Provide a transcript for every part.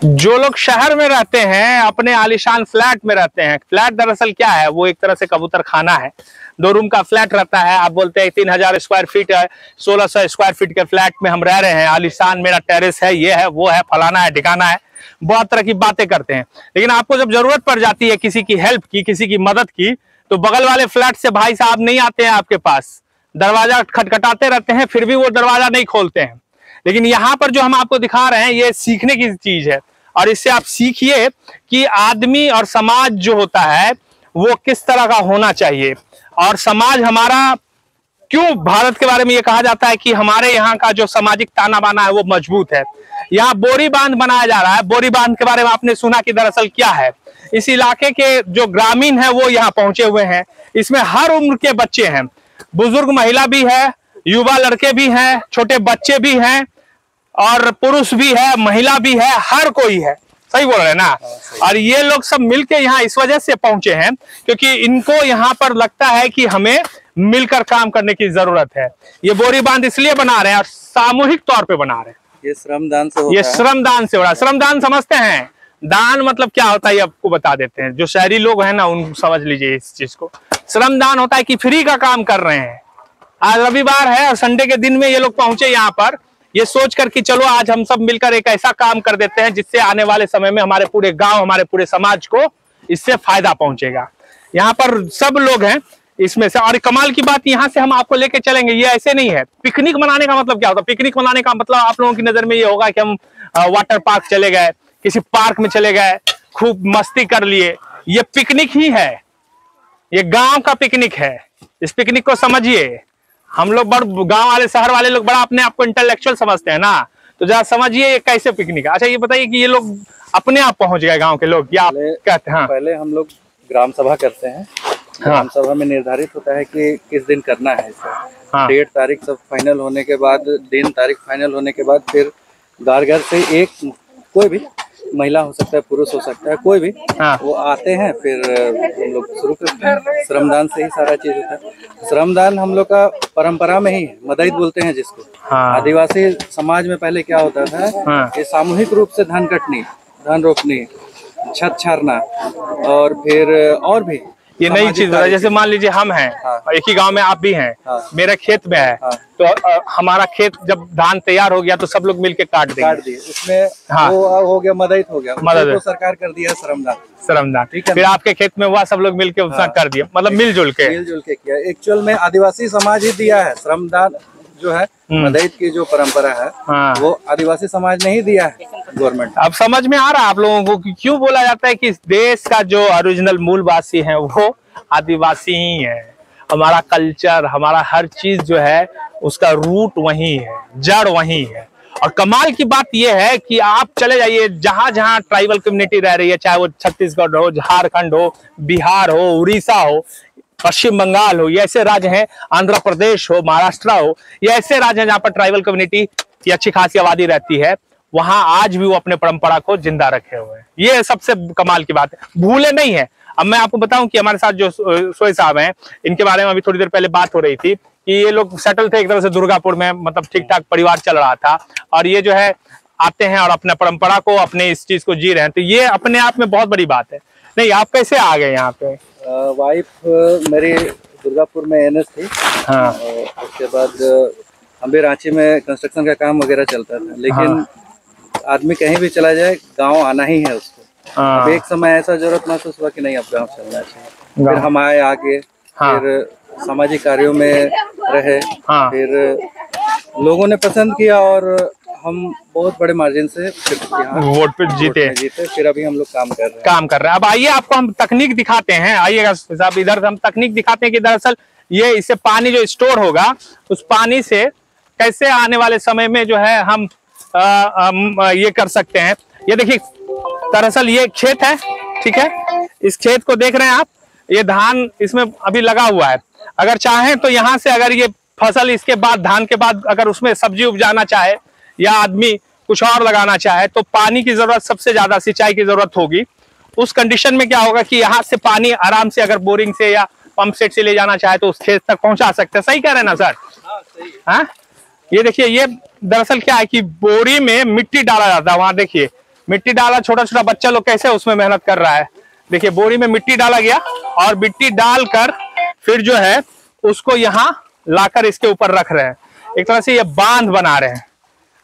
जो लोग शहर में रहते हैं, अपने आलीशान फ्लैट में रहते हैं, फ्लैट दरअसल क्या है, वो एक तरह से कबूतर खाना है। 2 रूम का फ्लैट रहता है, आप बोलते हैं 3000 स्क्वायर फीट है, 1600 स्क्वायर फीट के फ्लैट में हम रह रहे हैं, आलीशान मेरा टेरेस है, ये है, वो है, फलाना है, ठिकाना है, बहुत तरह की बातें करते हैं। लेकिन आपको जब जरूरत पड़ जाती है किसी की हेल्प की, किसी की मदद की, तो बगल वाले फ्लैट से भाई साहब नहीं आते हैं आपके पास, दरवाजा खटखटाते रहते हैं, फिर भी वो दरवाजा नहीं खोलते हैं। लेकिन यहाँ पर जो हम आपको दिखा रहे हैं, ये सीखने की चीज है, और इससे आप सीखिए कि आदमी और समाज जो होता है वो किस तरह का होना चाहिए। और समाज हमारा, क्यों भारत के बारे में ये कहा जाता है कि हमारे यहाँ का जो सामाजिक ताना बाना है वो मजबूत है। यहाँ बोरी बांध बनाया जा रहा है। बोरी बांध के बारे में आपने सुना कि दरअसल क्या है। इस इलाके के जो ग्रामीण है वो यहाँ पहुंचे हुए हैं। इसमें हर उम्र के बच्चे हैं, बुजुर्ग महिला भी है, युवा लड़के भी हैं, छोटे बच्चे भी हैं, और पुरुष भी है, महिला भी है, हर कोई है। सही बोल रहे हैं ना। और ये लोग सब मिलके यहाँ इस वजह से पहुंचे हैं क्योंकि इनको यहाँ पर लगता है कि हमें मिलकर काम करने की जरूरत है। ये बोरी बांध इसलिए बना रहे हैं और सामूहिक तौर पे बना रहे हैं। ये श्रमदान से होता ये श्रमदान से हो रहा है। श्रमदान समझते हैं? दान मतलब क्या होता है ये आपको बता देते हैं। जो शहरी लोग हैं ना, उन समझ लीजिए इस चीज को। श्रमदान होता है कि फ्री का काम कर रहे हैं। आज रविवार है और संडे के दिन में ये लोग पहुंचे यहाँ पर, ये सोचकर कि चलो आज हम सब मिलकर एक ऐसा काम कर देते हैं जिससे आने वाले समय में हमारे पूरे गांव, हमारे पूरे समाज को इससे फायदा पहुंचेगा। यहाँ पर सब लोग हैं इसमें से। और कमाल की बात, यहाँ से हम आपको लेके चलेंगे। ये ऐसे नहीं है। पिकनिक मनाने का मतलब क्या होता है? पिकनिक मनाने का मतलब आप लोगों की नजर में ये होगा कि हम वाटर पार्क चले गए, किसी पार्क में चले गए, खूब मस्ती कर लिए। ये पिकनिक ही है, ये गांव का पिकनिक है। इस पिकनिक को समझिए। हम लोग गांव वाले, शहर वाले लोग बड़ा अपने आप को इंटेलेक्चुअल समझते हैं ना, तो जरा समझिए ये कैसे पिकनिक है। अच्छा ये बताइए कि ये लोग अपने आप पहुंच गए गांव के लोग, या आप कहते हैं? पहले हम लोग ग्राम सभा करते हैं। ग्राम सभा में निर्धारित होता है कि किस दिन करना है इसका। डेट तारीख सब फाइनल होने के बाद, दिन तारीख फाइनल होने के बाद, फिर घर से एक, कोई भी महिला हो सकता है, पुरुष हो सकता है, कोई भी, वो आते हैं। फिर हम लोग शुरू करते हैं। श्रमदान से ही सारा चीज होता है। श्रमदान हम लोग का परंपरा में ही है, मदईत बोलते हैं जिसको। आदिवासी समाज में पहले क्या होता था, ये सामूहिक रूप से धान कटनी, धान रोपनी, छत छारना, और फिर और भी ये नई चीज है। जैसे मान लीजिए हम हैं, एक ही गांव में आप भी हैं, मेरा खेत में है, तो हमारा खेत जब धान तैयार हो गया तो सब लोग मिलके काट दिए। उसमें वो हो गया, मदईत हो गया। मदद तो सरकार कर दिया श्रमदान। श्रमदान फिर आपके खेत में हुआ, सब लोग मिलके उसका कर दिया, मतलब मिलजुल के किया। एक्चुअल में आदिवासी समाज ही दिया है श्रमदान। जो है मदईत की जो परंपरा है वो आदिवासी समाज ने ही दिया है, गवर्नमेंट। अब समझ में आ रहा है आप लोगों को कि क्यों बोला जाता है कि इस देश का जो ओरिजिनल मूलवासी है वो आदिवासी ही है। हमारा कल्चर, हमारा हर चीज जो है उसका रूट वही है, जड़ वही है। और कमाल की बात यह है कि आप चले जाइए जहां जहां ट्राइबल कम्युनिटी रह रही है, चाहे वो छत्तीसगढ़ हो, झारखंड हो, बिहार हो, उड़ीसा हो, पश्चिम बंगाल हो, ये ऐसे राज्य हैं, आंध्र प्रदेश हो, महाराष्ट्र हो, ये ऐसे राज्य हैं जहां पर ट्राइबल कम्युनिटी की अच्छी खासी आबादी रहती है। वहां आज भी वो अपने परंपरा को जिंदा रखे हुए हैं। ये सबसे कमाल की बात है, भूले नहीं है। अब मैं आपको बताऊं कि हमारे साथ जो सोए साहब हैं, इनके बारे में अभी थोड़ी देर पहले बात हो रही थी कि ये लोग सेटल थे एक तरह से दुर्गापुर में, मतलब ठीक ठाक परिवार चल रहा था, और ये जो है आते हैं और अपने परंपरा को, अपने इस चीज को जी रहे हैं। तो ये अपने आप में बहुत बड़ी बात है। नहीं, आप कैसे आ गए यहाँ पे? वाइफ मेरी दुर्गापुर में एनएस थी। उसके बाद हम भी रांची में कंस्ट्रक्शन का काम वगैरह चलता था। लेकिन आदमी कहीं भी चला जाए, गांव आना ही है उसको। अब एक समय ऐसा जरूरत महसूस हुआ कि नहीं, अब गांव चलना चाहिए। फिर हम आए आगे, फिर सामाजिक कार्यों में रहे, फिर लोगों ने पसंद किया और हम बहुत बड़े मार्जिन से वोट पे जीते। फिर अभी हम लोग काम कर रहे हैं। अब आइए आपको हम तकनीक दिखाते हैं। आइएगा साहब, इधर हम तकनीक दिखाते हैं कि दरअसल ये इससे पानी जो स्टोर होगा, उस पानी से कैसे आने वाले समय में जो है हम ये कर सकते हैं। ये देखिए, दरअसल ये खेत है, ठीक है। इस खेत को देख रहे हैं आप, ये धान इसमें अभी लगा हुआ है। अगर चाहें तो यहाँ से अगर ये फसल, इसके बाद धान के बाद अगर उसमें सब्जी उपजाना चाहे या आदमी कुछ और लगाना चाहे तो पानी की जरूरत, सबसे ज्यादा सिंचाई की जरूरत होगी। उस कंडीशन में क्या होगा कि यहाँ से पानी आराम से अगर बोरिंग से या पंप सेट से ले जाना चाहे तो उस खेत तक पहुंचा सकते हैं। सही कह रहे हैं ना सर? हाँ, ये देखिए, ये दरअसल क्या है कि बोरी में मिट्टी डाला जाता है। वहां देखिए मिट्टी डाला, छोटा छोटा बच्चा लोग कैसे उसमें मेहनत कर रहा है। देखिए बोरी में मिट्टी डाला गया और मिट्टी डालकर फिर जो है उसको यहाँ लाकर इसके ऊपर रख रहे हैं। एक तरह से ये बांध बना रहे हैं,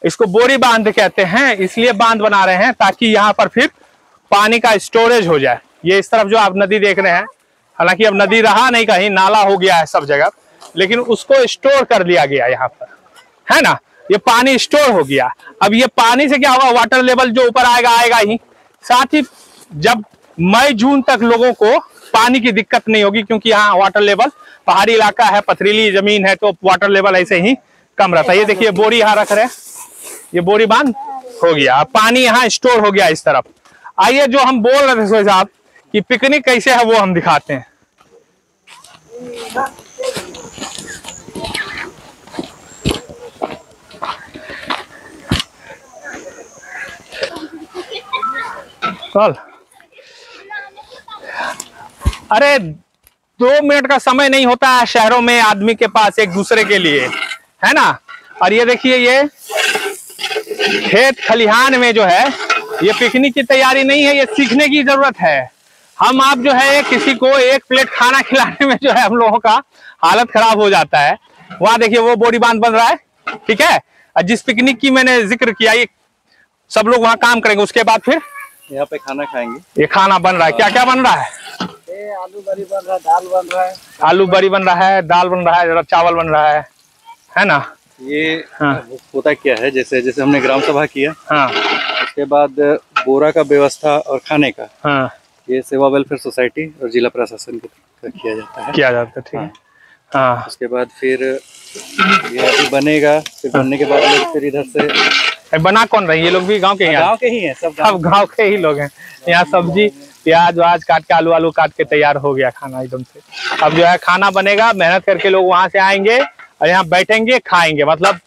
इसको बोरी बांध कहते हैं, इसलिए बांध बना रहे हैं ताकि यहाँ पर फिर पानी का स्टोरेज हो जाए। ये इस तरफ जो आप नदी देख रहे हैं, हालांकि अब नदी रहा नहीं, कहीं नाला हो गया है सब जगह, लेकिन उसको स्टोर कर लिया गया यहाँ पर, है ना। ये पानी स्टोर हो गया। अब ये पानी से क्या होगा, वाटर लेवल जो ऊपर आएगा आएगा ही, साथ ही जब मई जून तक लोगों को पानी की दिक्कत नहीं होगी, क्योंकि यहाँ वाटर लेवल, पहाड़ी इलाका है, पथरीली जमीन है, तो वाटर लेवल ऐसे ही कम रहता है। ये देखिए बोरी यहाँ रख रहे हैं, ये बोरी बांध हो गया, अब पानी यहाँ स्टोर हो गया इस तरफ। आइए जो हम बोल रहे थे सोए साहब कि पिकनिक कैसे है वो हम दिखाते हैं। चल, अरे 2 मिनट का समय नहीं होता है शहरों में आदमी के पास एक दूसरे के लिए, है ना। और ये देखिए ये खेत खलिहान में जो है ये पिकनिक की तैयारी नहीं है, ये सीखने की जरूरत है। हम आप जो है किसी को एक प्लेट खाना खिलाने में जो है हम लोगों का हालत खराब हो जाता है। वहां देखिए वो बोरी बांध बन रहा है, ठीक है। और जिस पिकनिक की मैंने जिक्र किया, ये सब लोग वहां काम करेंगे, उसके बाद फिर यहाँ पे खाना खाएंगे। ये खाना बन रहा है, क्या क्या बन रहा है? आलू बड़ी बन रहा है, दाल बन रहा है, आलू बड़ी बन रहा है, दाल बन रहा है, जरा चावल बन रहा है ना। ये होता क्या है, जैसे जैसे हमने ग्राम सभा किया, हाँ, उसके बाद बोरा का व्यवस्था और खाने का, हाँ, ये सेवा वेलफेयर सोसाइटी और जिला प्रशासन का किया जाता है, ठीक है। हाँ, उसके बाद फिर ये अभी बनेगा, फिर बनने के बाद लोग फिर इधर से बना कौन रहे, ये लोग भी गांव के ही हैं, सब गांव के ही लोग हैं। यहाँ सब्जी प्याज वाज काट के, आलू काट के तैयार हो गया खाना एकदम से। अब जो है खाना बनेगा, मेहनत करके लोग वहां से आएंगे और यहाँ बैठेंगे खाएंगे। मतलब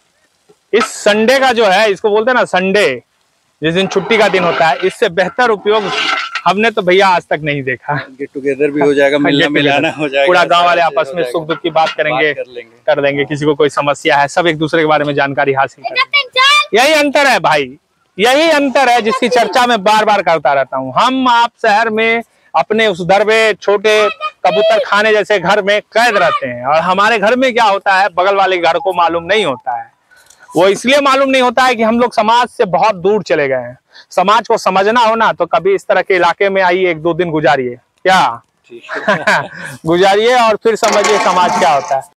इस संडे का जो है, इसको बोलते हैं ना संडे, जिस दिन छुट्टी का दिन होता है, इससे बेहतर उपयोग हमने तो भैया आज तक नहीं देखा। गेट टुगेदर भी हो जाएगा, मिलना मिलाना हो जाएगा, पूरा गांव वाले आपस में सुख दुख की बात करेंगे, कर लेंगे। किसी को कोई समस्या है, सब एक दूसरे के बारे में जानकारी हासिल करेंगे। यही अंतर है भाई, यही अंतर है जिसकी चर्चा मैं बार बार करता रहता हूँ। हम आप शहर में अपने उस दरबे छोटे कबूतर खाने जैसे घर में कैद रहते हैं, और हमारे घर में क्या होता है बगल वाले घर को मालूम नहीं होता है। वो इसलिए मालूम नहीं होता है कि हम लोग समाज से बहुत दूर चले गए हैं। समाज को समझना हो ना तो कभी इस तरह के इलाके में आइए, 1-2 दिन गुजारिए, क्या गुजारिए, और फिर समझिए समाज क्या होता है।